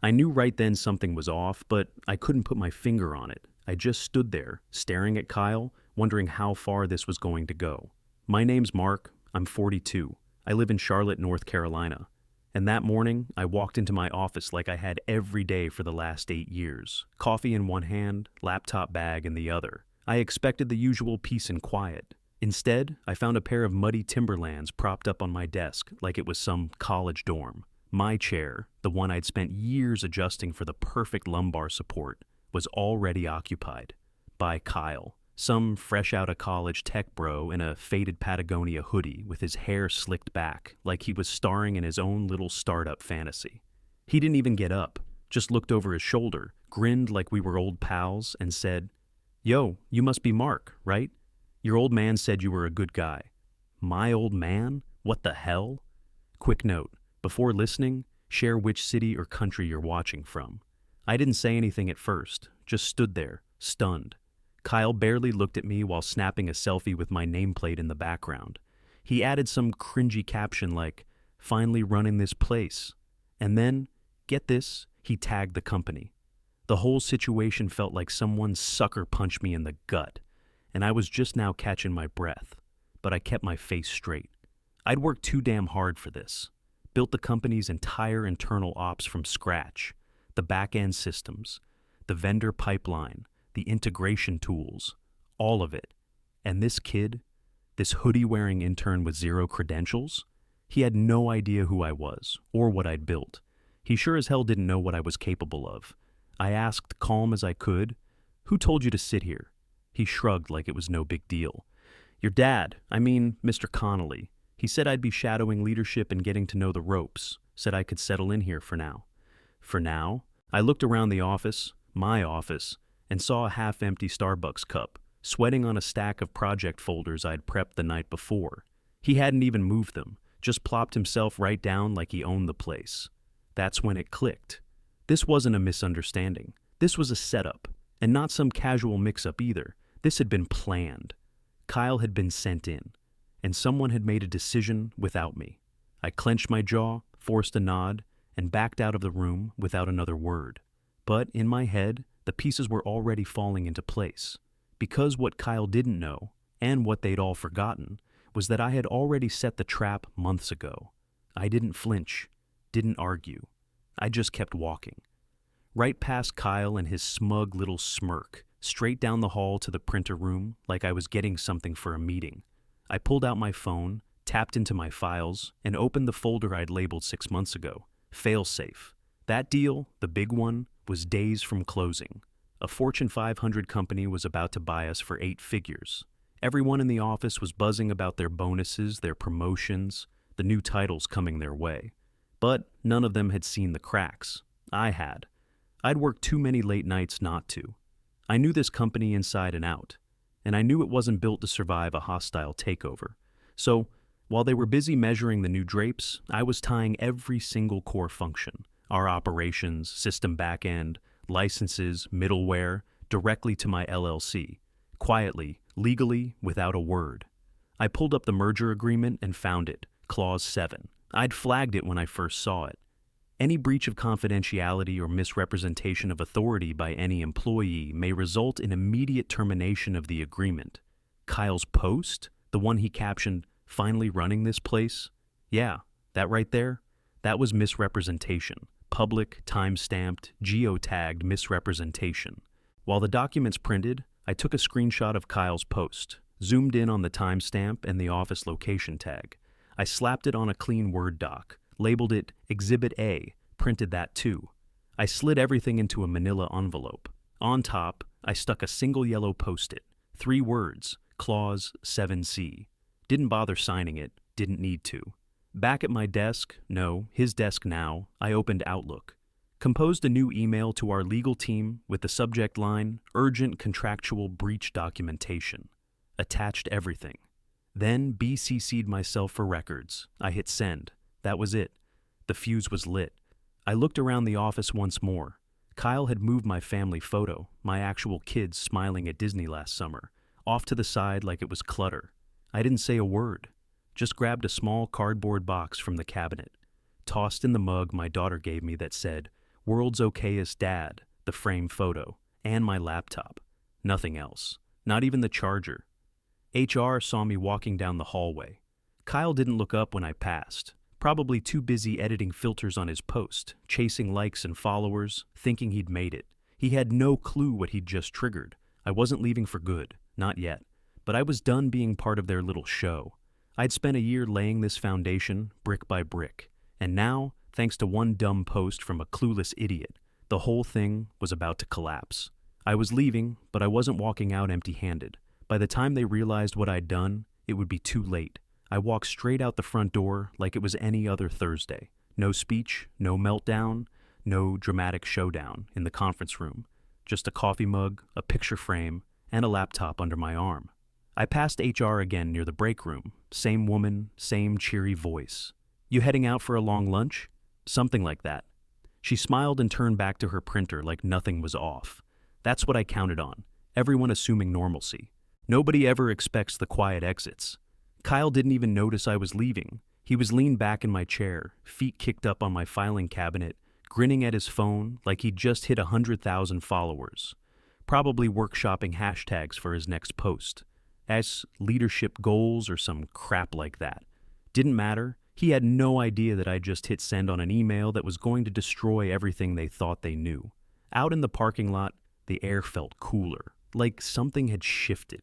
I knew right then something was off, but I couldn't put my finger on it. I just stood there, staring at Kyle, wondering how far this was going to go. My name's Mark. I'm 42. I live in Charlotte, North Carolina. And that morning, I walked into my office like I had every day for the last 8 years. Coffee in one hand, laptop bag in the other. I expected the usual peace and quiet. Instead, I found a pair of muddy Timberlands propped up on my desk like it was some college dorm. My chair, the one I'd spent years adjusting for the perfect lumbar support, was already occupied by Kyle, some fresh out of college tech bro in a faded Patagonia hoodie with his hair slicked back like he was starring in his own little startup fantasy. He didn't even get up, just looked over his shoulder, grinned like we were old pals, and said, "Yo, you must be Mark, right? Your old man said you were a good guy." My old man? What the hell? Quick note, before listening, share which city or country you're watching from. I didn't say anything at first, just stood there, stunned. Kyle barely looked at me while snapping a selfie with my nameplate in the background. He added some cringy caption like, "Finally running this place." And then, get this, he tagged the company. The whole situation felt like someone sucker punched me in the gut, and I was just now catching my breath. But I kept my face straight. I'd worked too damn hard for this. Built the company's entire internal ops from scratch. The back-end systems, the vendor pipeline, the integration tools, all of it. And this kid, this hoodie-wearing intern with zero credentials, he had no idea who I was or what I'd built. He sure as hell didn't know what I was capable of. I asked, calm as I could, "Who told you to sit here?" He shrugged like it was no big deal. "Your dad, Mr. Connolly. He said I'd be shadowing leadership and getting to know the ropes. Said I could settle in here for now." For now? I looked around the office, my office, and saw a half-empty Starbucks cup, sweating on a stack of project folders I'd prepped the night before. He hadn't even moved them, just plopped himself right down like he owned the place. That's when it clicked. This wasn't a misunderstanding. This was a setup, and not some casual mix-up either. This had been planned. Kyle had been sent in, and someone had made a decision without me. I clenched my jaw, forced a nod, and backed out of the room without another word. But in my head, the pieces were already falling into place. Because what Kyle didn't know, and what they'd all forgotten, was that I had already set the trap months ago. I didn't flinch, didn't argue. I just kept walking. Right past Kyle and his smug little smirk, straight down the hall to the printer room like I was getting something for a meeting. I pulled out my phone, tapped into my files, and opened the folder I'd labeled 6 months ago. Failsafe. That deal, the big one, was days from closing. A Fortune 500 company was about to buy us for 8 figures. Everyone in the office was buzzing about their bonuses, their promotions, the new titles coming their way. But none of them had seen the cracks. I had. I'd worked too many late nights not to. I knew this company inside and out, and I knew it wasn't built to survive a hostile takeover. So, while they were busy measuring the new drapes, I was tying every single core function, our operations, system backend, licenses, middleware, directly to my LLC, quietly, legally, without a word. I pulled up the merger agreement and found it, Clause 7. I'd flagged it when I first saw it. Any breach of confidentiality or misrepresentation of authority by any employee may result in immediate termination of the agreement. Kyle's post, the one he captioned, "Finally running this place?" Yeah, that right there, that was misrepresentation. Public, time-stamped, geotagged misrepresentation. While the documents printed, I took a screenshot of Kyle's post, zoomed in on the timestamp and the office location tag. I slapped it on a clean Word doc, labeled it Exhibit A, printed that too. I slid everything into a manila envelope. On top, I stuck a single yellow post-it, 3 words, Clause 7C. Didn't bother signing it, didn't need to. Back at my desk, no, his desk now, I opened Outlook. Composed a new email to our legal team with the subject line, "Urgent Contractual Breach Documentation." Attached everything. Then BCC'd myself for records. I hit send. That was it. The fuse was lit. I looked around the office once more. Kyle had moved my family photo, my actual kids smiling at Disney last summer, off to the side like it was clutter. I didn't say a word. Just grabbed a small cardboard box from the cabinet. Tossed in the mug my daughter gave me that said, World's okayest dad, the frame photo, and my laptop. Nothing else. Not even the charger. HR saw me walking down the hallway. Kyle didn't look up when I passed, probably too busy editing filters on his post, chasing likes and followers, thinking he'd made it. He had no clue what he'd just triggered. I wasn't leaving for good, not yet, but I was done being part of their little show. I'd spent a year laying this foundation, brick by brick, and now, thanks to one dumb post from a clueless idiot, the whole thing was about to collapse. I was leaving, but I wasn't walking out empty-handed. By the time they realized what I'd done, it would be too late. I walked straight out the front door like it was any other Thursday. No speech, no meltdown, no dramatic showdown in the conference room. Just a coffee mug, a picture frame, and a laptop under my arm. I passed HR again near the break room. Same woman, same cheery voice. "You heading out for a long lunch?" Something like that. She smiled and turned back to her printer like nothing was off. That's what I counted on. Everyone assuming normalcy. Nobody ever expects the quiet exits. Kyle didn't even notice I was leaving. He was leaned back in my chair, feet kicked up on my filing cabinet, grinning at his phone like he'd just hit 100,000 followers. Probably workshopping hashtags for his next post. As leadership goals or some crap like that. Didn't matter. He had no idea that I just hit send on an email that was going to destroy everything they thought they knew. Out in the parking lot, the air felt cooler, like something had shifted.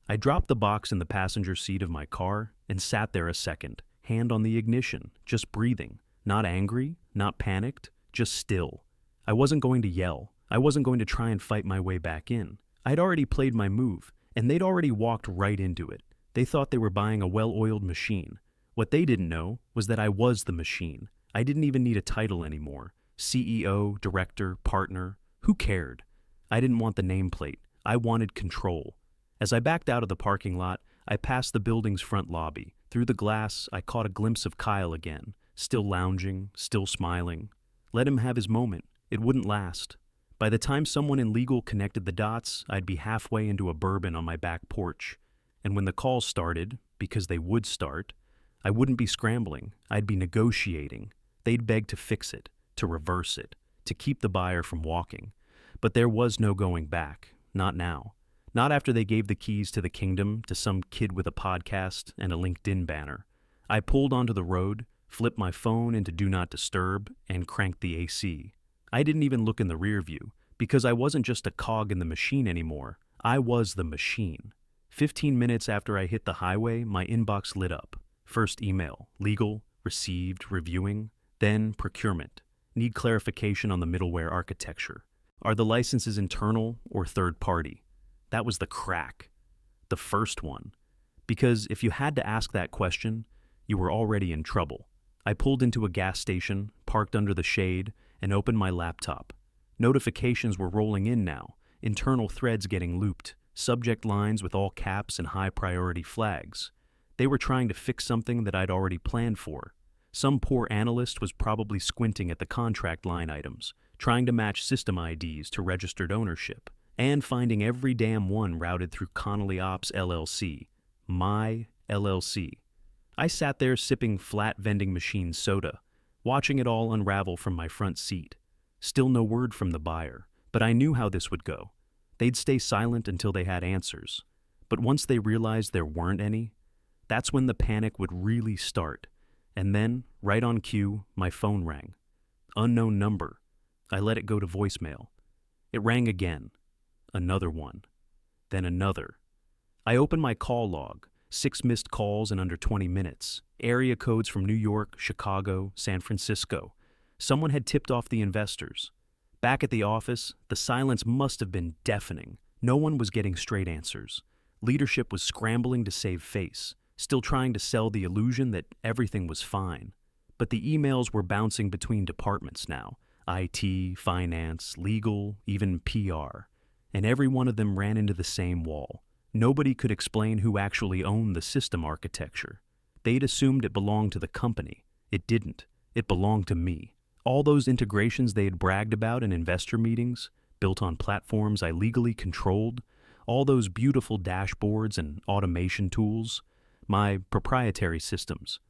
I dropped the box in the passenger seat of my car and sat there a second, hand on the ignition, just breathing. Not angry, not panicked, just still. I wasn't going to yell. I wasn't going to try and fight my way back in. I'd already played my move, and they'd already walked right into it. They thought they were buying a well-oiled machine. What they didn't know was that I was the machine. I didn't even need a title anymore. CEO, director, partner, who cared? I didn't want the nameplate. I wanted control. As I backed out of the parking lot, I passed the building's front lobby. Through the glass, I caught a glimpse of Kyle again, still lounging, still smiling. Let him have his moment. It wouldn't last. By the time someone in legal connected the dots, I'd be halfway into a bourbon on my back porch. And when the calls started, because they would start, I wouldn't be scrambling. I'd be negotiating. They'd beg to fix it, to reverse it, to keep the buyer from walking. But there was no going back. Not now. Not after they gave the keys to the kingdom to some kid with a podcast and a LinkedIn banner. I pulled onto the road, flipped my phone into Do Not Disturb, and cranked the AC. I didn't even look in the rear view, because I wasn't just a cog in the machine anymore. I was the machine. 15 minutes after I hit the highway, my inbox lit up. First email, legal, received, reviewing, then procurement. Need clarification on the middleware architecture. Are the licenses internal or third party? That was the crack. The first one. Because if you had to ask that question, you were already in trouble. I pulled into a gas station, parked under the shade, and opened my laptop. Notifications were rolling in now, internal threads getting looped, subject lines with all caps and high priority flags. They were trying to fix something that I'd already planned for. Some poor analyst was probably squinting at the contract line items, trying to match system IDs to registered ownership, and finding every damn one routed through Connolly Ops LLC. My LLC. I sat there sipping flat vending machine soda, watching it all unravel from my front seat. Still no word from the buyer, but I knew how this would go. They'd stay silent until they had answers. But once they realized there weren't any, that's when the panic would really start. And then, right on cue, my phone rang. Unknown number. I let it go to voicemail. It rang again. Another one. Then another. I opened my call log. 6 missed calls in under 20 minutes. Area codes from New York, Chicago, San Francisco. Someone had tipped off the investors. Back at the office, the silence must have been deafening. No one was getting straight answers. Leadership was scrambling to save face, still trying to sell the illusion that everything was fine. But the emails were bouncing between departments now. IT, finance, legal, even PR. And every one of them ran into the same wall. Nobody could explain who actually owned the system architecture. They'd assumed it belonged to the company. It didn't. It belonged to me. All those integrations they had bragged about in investor meetings, built on platforms I legally controlled, all those beautiful dashboards and automation tools, my proprietary systems.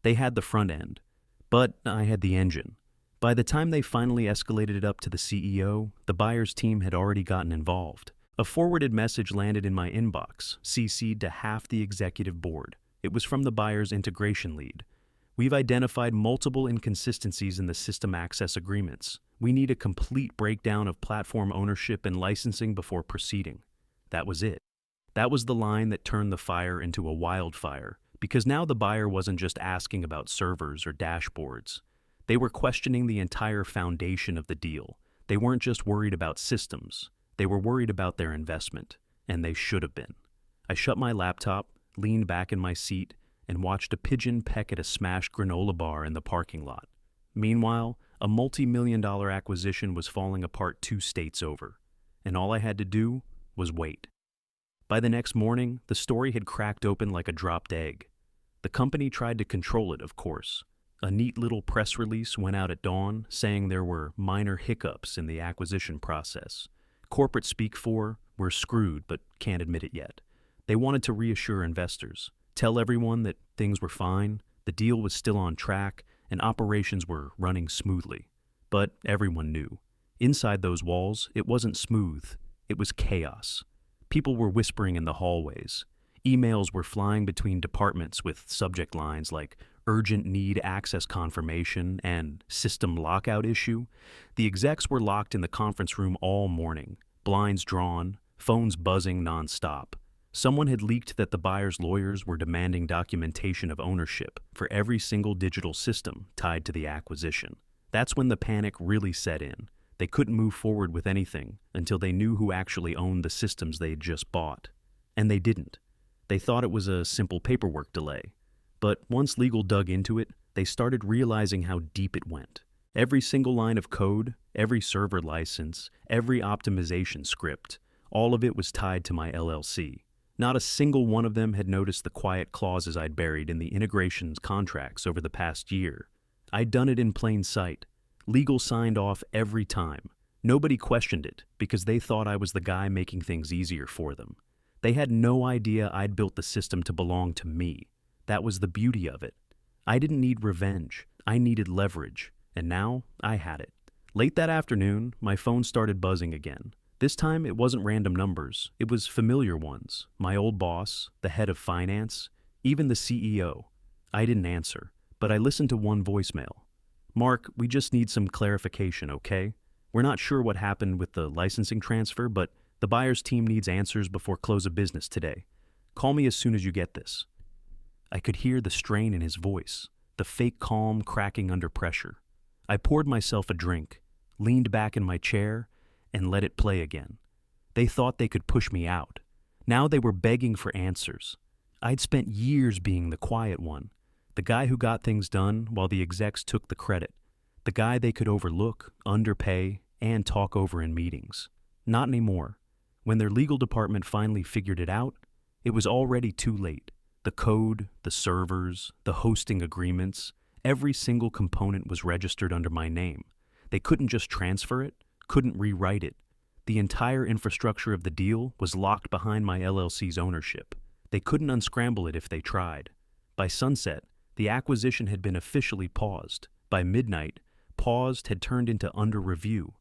They had the front end, but I had the engine. By the time they finally escalated it up to the CEO, the buyer's team had already gotten involved. A forwarded message landed in my inbox, CC'd to half the executive board. It was from the buyer's integration lead. We've identified multiple inconsistencies in the system access agreements. We need a complete breakdown of platform ownership and licensing before proceeding. That was it. That was the line that turned the fire into a wildfire, because now the buyer wasn't just asking about servers or dashboards. They were questioning the entire foundation of the deal. They weren't just worried about systems. They were worried about their investment, and they should have been. I shut my laptop, leaned back in my seat, and watched a pigeon peck at a smashed granola bar in the parking lot. Meanwhile, a multi-million-dollar acquisition was falling apart 2 states over, and all I had to do was wait. By the next morning, the story had cracked open like a dropped egg. The company tried to control it, of course. A neat little press release went out at dawn saying there were minor hiccups in the acquisition process. Corporate speak for, "We're screwed, but can't admit it yet." They wanted to reassure investors, tell everyone that things were fine, the deal was still on track, and operations were running smoothly. But everyone knew. Inside those walls, it wasn't smooth. It was chaos. People were whispering in the hallways. Emails were flying between departments with subject lines like urgent need access confirmation and system lockout issue. The execs were locked in the conference room all morning, blinds drawn, phones buzzing nonstop. Someone had leaked that the buyer's lawyers were demanding documentation of ownership for every single digital system tied to the acquisition. That's when the panic really set in. They couldn't move forward with anything until they knew who actually owned the systems they had just bought. And they didn't. They thought it was a simple paperwork delay. But once legal dug into it, they started realizing how deep it went. Every single line of code, every server license, every optimization script, all of it was tied to my LLC. Not a single one of them had noticed the quiet clauses I'd buried in the integrations contracts over the past year. I'd done it in plain sight. Legal signed off every time. Nobody questioned it because they thought I was the guy making things easier for them. They had no idea I'd built the system to belong to me. That was the beauty of it. I didn't need revenge. I needed leverage. And now I had it. Late that afternoon, my phone started buzzing again. This time it wasn't random numbers. It was familiar ones. My old boss, the head of finance, even the CEO. I didn't answer, but I listened to one voicemail. "Mark, we just need some clarification, okay? We're not sure what happened with the licensing transfer, but the buyer's team needs answers before close of business today. Call me as soon as you get this." I could hear the strain in his voice, the fake calm cracking under pressure. I poured myself a drink, leaned back in my chair, and let it play again. They thought they could push me out. Now they were begging for answers. I'd spent years being the quiet one, the guy who got things done while the execs took the credit, the guy they could overlook, underpay, and talk over in meetings. Not anymore. When their legal department finally figured it out, it was already too late. The code, the servers, the hosting agreements, every single component was registered under my name. They couldn't just transfer it, couldn't rewrite it. The entire infrastructure of the deal was locked behind my LLC's ownership. They couldn't unscramble it if they tried. By sunset, the acquisition had been officially paused. By midnight, paused had turned into under review.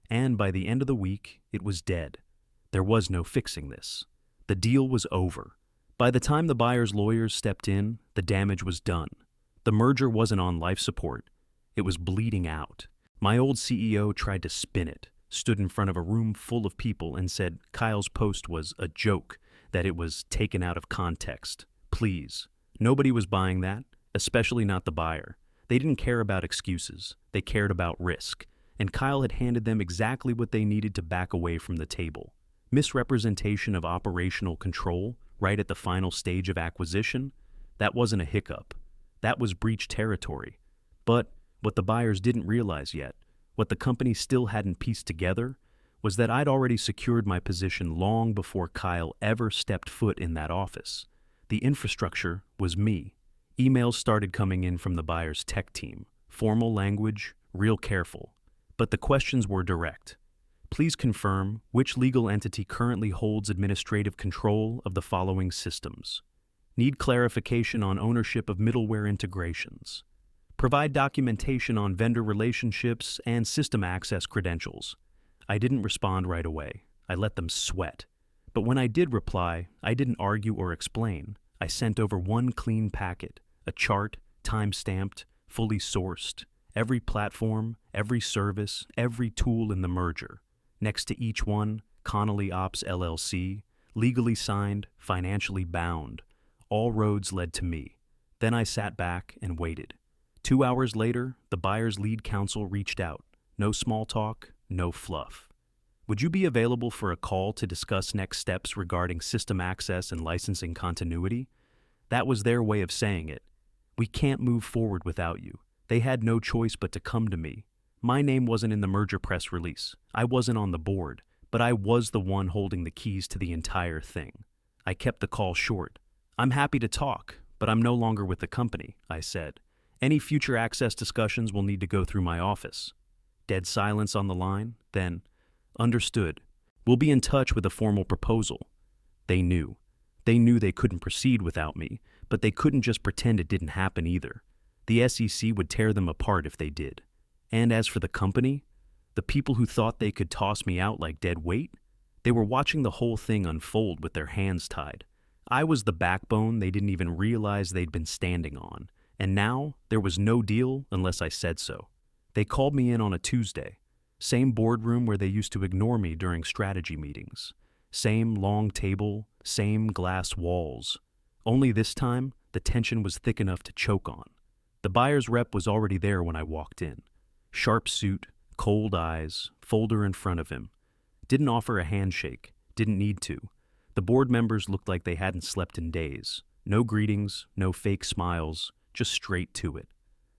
And by the end of the week, it was dead. There was no fixing this. The deal was over. By the time the buyer's lawyers stepped in, the damage was done. The merger wasn't on life support. It was bleeding out. My old CEO tried to spin it, stood in front of a room full of people and said Kyle's post was a joke, that it was taken out of context. Please. Nobody was buying that, especially not the buyer. They didn't care about excuses. They cared about risk. And Kyle had handed them exactly what they needed to back away from the table. Misrepresentation of operational control right at the final stage of acquisition? That wasn't a hiccup. That was breach territory. But what the buyers didn't realize yet, what the company still hadn't pieced together, was that I'd already secured my position long before Kyle ever stepped foot in that office. The infrastructure was me. Emails started coming in from the buyer's tech team. Formal language, real careful. But the questions were direct. Please confirm which legal entity currently holds administrative control of the following systems. Need clarification on ownership of middleware integrations. Provide documentation on vendor relationships and system access credentials. I didn't respond right away. I let them sweat. But when I did reply, I didn't argue or explain. I sent over one clean packet, a chart, time-stamped, fully sourced, every platform, every service, every tool in the merger. Next to each one, Connolly Ops LLC, legally signed, financially bound. All roads led to me. Then I sat back and waited. 2 hours later, the buyer's lead counsel reached out. No small talk, no fluff. Would you be available for a call to discuss next steps regarding system access and licensing continuity? That was their way of saying it. We can't move forward without you. They had no choice but to come to me. My name wasn't in the merger press release. I wasn't on the board, but I was the one holding the keys to the entire thing. I kept the call short. I'm happy to talk, but I'm no longer with the company, I said. Any future access discussions will need to go through my office. Dead silence on the line, then, understood. We'll be in touch with a formal proposal. They knew. They knew they couldn't proceed without me, but they couldn't just pretend it didn't happen either. The SEC would tear them apart if they did. And as for the company, the people who thought they could toss me out like dead weight, they were watching the whole thing unfold with their hands tied. I was the backbone they didn't even realize they'd been standing on, and now there was no deal unless I said so. They called me in on a Tuesday. Same boardroom where they used to ignore me during strategy meetings. Same long table, same glass walls. Only this time, the tension was thick enough to choke on. The buyer's rep was already there when I walked in. Sharp suit, cold eyes, folder in front of him. Didn't offer a handshake, didn't need to. The board members looked like they hadn't slept in days. No greetings, no fake smiles, just straight to it.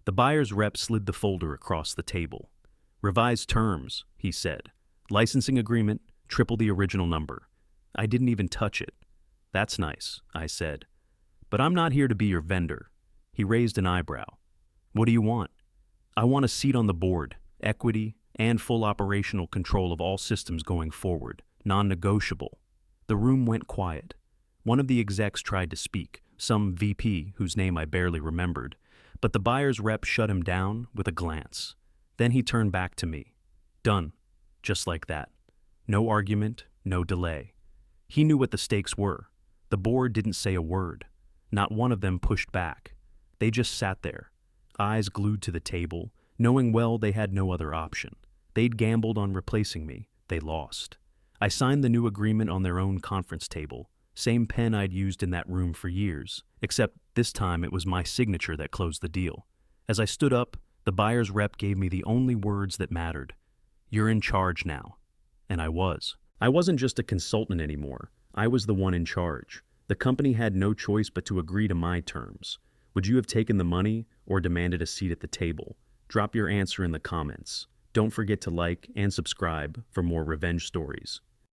The buyer's rep slid the folder across the table. Revised terms, he said. Licensing agreement, triple the original number. I didn't even touch it. That's nice, I said. But I'm not here to be your vendor. He raised an eyebrow. What do you want? I want a seat on the board, equity, and full operational control of all systems going forward, non-negotiable. The room went quiet. One of the execs tried to speak, some VP whose name I barely remembered, but the buyer's rep shut him down with a glance. Then he turned back to me. Done. Just like that. No argument, no delay. He knew what the stakes were. The board didn't say a word. Not one of them pushed back. They just sat there, eyes glued to the table, knowing well they had no other option. They'd gambled on replacing me. They lost. I signed the new agreement on their own conference table, same pen I'd used in that room for years, except this time it was my signature that closed the deal. As I stood up, the buyer's rep gave me the only words that mattered. You're in charge now. And I was. I wasn't just a consultant anymore. I was the one in charge. The company had no choice but to agree to my terms. Would you have taken the money or demanded a seat at the table? Drop your answer in the comments. Don't forget to like and subscribe for more revenge stories.